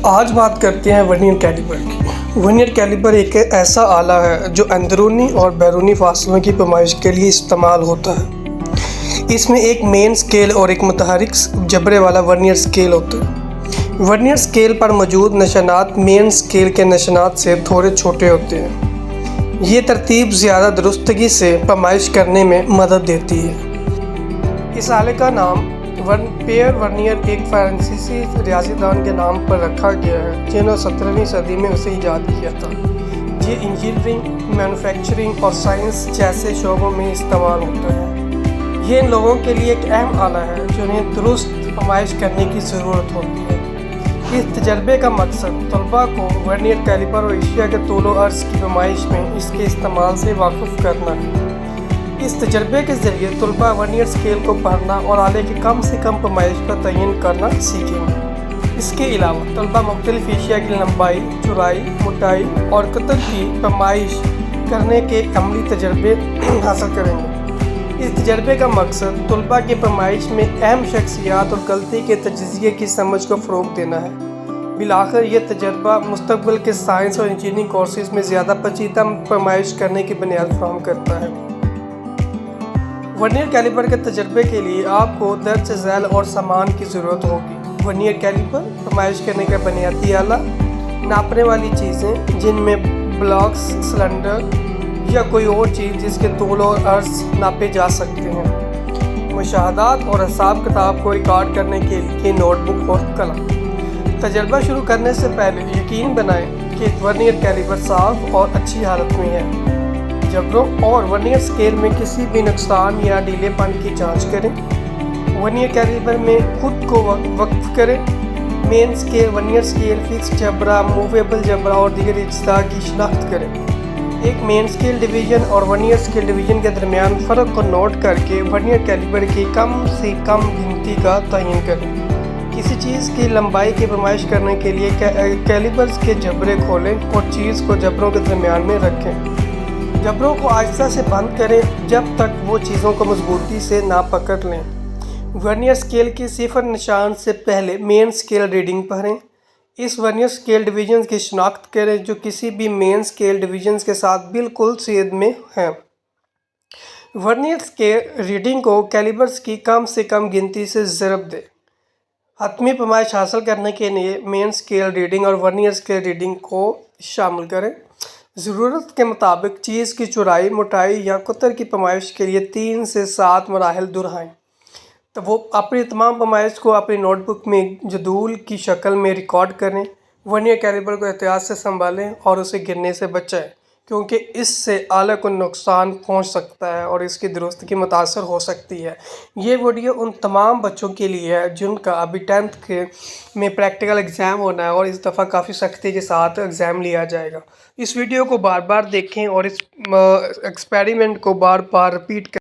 آج بات کرتے ہیں ورنیئر کیلیپر کی۔ ورنیئر کیلیپر ایک ایسا آلہ ہے جو اندرونی اور بیرونی فاصلوں کی پیمائش کے لیے استعمال ہوتا ہے۔ اس میں ایک مین سکیل اور ایک متحرک جبرے والا ورنیئر سکیل ہوتا ہے۔ ورنیئر سکیل پر موجود نشانات مین سکیل کے نشانات سے تھوڑے چھوٹے ہوتے ہیں۔ یہ ترتیب زیادہ درستگی سے پیمائش کرنے میں مدد دیتی ہے۔ اس آلے کا نام پیئر ورنیئر ایک فرانسیسی ریاضی دان کے نام پر رکھا گیا ہے جنہوں نے 17ویں صدی میں اسے ایجاد کیا تھا۔ یہ انجینئرنگ، مینوفیکچرنگ اور سائنس جیسے شعبوں میں استعمال ہوتا ہے۔ یہ ان لوگوں کے لیے ایک اہم آلہ ہے جنہیں درست پیمائش کرنے کی ضرورت ہوتی ہے۔ اس تجربے کا مقصد طلباء کو ورنیئر کیلیپر اور اشیاء کے طول و عرض کی پیمائش میں اس کے استعمال سے واقف کرنا ہے۔ اس تجربے کے ذریعے طلباء ورنیئر سکیل کو پڑھنا اور آلے کی کم سے کم پیمائش کا تعین کرنا سیکھیں گے۔ اس کے علاوہ طلباء مختلف اشیاء کی لمبائی، چوڑائی، موٹائی اور قطر کی پیمائش کرنے کے عملی تجربے حاصل کریں گے۔ اس تجربے کا مقصد طلباء کی پیمائش میں اہم شخصیات اور غلطی کے تجزیے کی سمجھ کو فروغ دینا ہے۔ بالآخر یہ تجربہ مستقبل کے سائنس اور انجینئرنگ کورسز میں زیادہ پیچیدہ پیمائش کرنے کی بنیاد فراہم کرتا ہے۔ ورنیئر کیلیپر کے تجربے کے لیے آپ کو درج ذیل اور سامان کی ضرورت ہوگی۔ ورنیئر کیلیپر پیمائش کرنے کا بنیادی آلہ، ناپنے والی چیزیں جن میں بلاکس، سلنڈر یا کوئی اور چیز جس کے طول اور عرض ناپے جا سکتے ہیں، مشاہدات اور حساب کتاب کو ریکارڈ کرنے کے لیے نوٹ بک اور قلم۔ تجربہ شروع کرنے سے پہلے یقین بنائیں کہ ورنیئر کیلیپر صاف اور اچھی حالت میں ہے۔ جبروں اور ورنیئر سکیل میں کسی بھی نقصان یا ڈھیلے پن کی جانچ کریں۔ ورنیئر کیلیپر میں خود کو وقف کریں۔ مین سکیل، ورنیئر سکیل، فکس جبرا، موویبل جبرا اور دیگر اجزاء کی شناخت کریں۔ ایک مین سکیل ڈویژن اور ورنیئر سکیل ڈویژن کے درمیان فرق کو نوٹ کر کے ورنیئر کیلیپر کی کم سے کم گنتی کا تعین کریں۔ کسی چیز کی لمبائی کی پیمائش کرنے کے لیے کیلیپرز کے جبرے کھولیں اور چیز کو جبروں کے درمیان میں رکھیں۔ جبروں کو آہستہ سے بند کریں جب تک وہ چیزوں کو مضبوطی سے نہ پکڑ لیں۔ ورنیئر سکیل کی صفر نشان سے پہلے مین سکیل ریڈنگ پڑھیں۔ اس ورنیئر سکیل ڈویژنز کی شناخت کریں جو کسی بھی مین سکیل ڈویژنز کے ساتھ بالکل سید میں ہیں۔ ورنیئر سکیل ریڈنگ کو کیلیپرز کی کم سے کم گنتی سے ضرب دیں۔ حتمی پیمائش حاصل کرنے کے لیے مین سکیل ریڈنگ اور ورنیئر سکیل ریڈنگ کو شامل کریں۔ ضرورت کے مطابق چیز کی چوڑائی، موٹائی یا قطر کی پیمائش کے لیے 3 سے 7 مراحل دہرائیں۔ تو وہ اپنی تمام پیمائش کو اپنی نوٹ بک میں جدول کی شکل میں ریکارڈ کریں۔ ورنیئر کیلیپر کو احتیاط سے سنبھالیں اور اسے گرنے سے بچائیں کیونکہ اس سے آلے کو نقصان پہنچ سکتا ہے اور اس کی درستگی متاثر ہو سکتی ہے۔ یہ ویڈیو ان تمام بچوں کے لیے ہے جن کا ابھی 10th میں پریکٹیکل ایگزام ہونا ہے اور اس دفعہ کافی سختی کے ساتھ ایگزام لیا جائے گا۔ اس ویڈیو کو بار بار دیکھیں اور اس ایکسپیریمنٹ کو بار بار رپیٹ کریں۔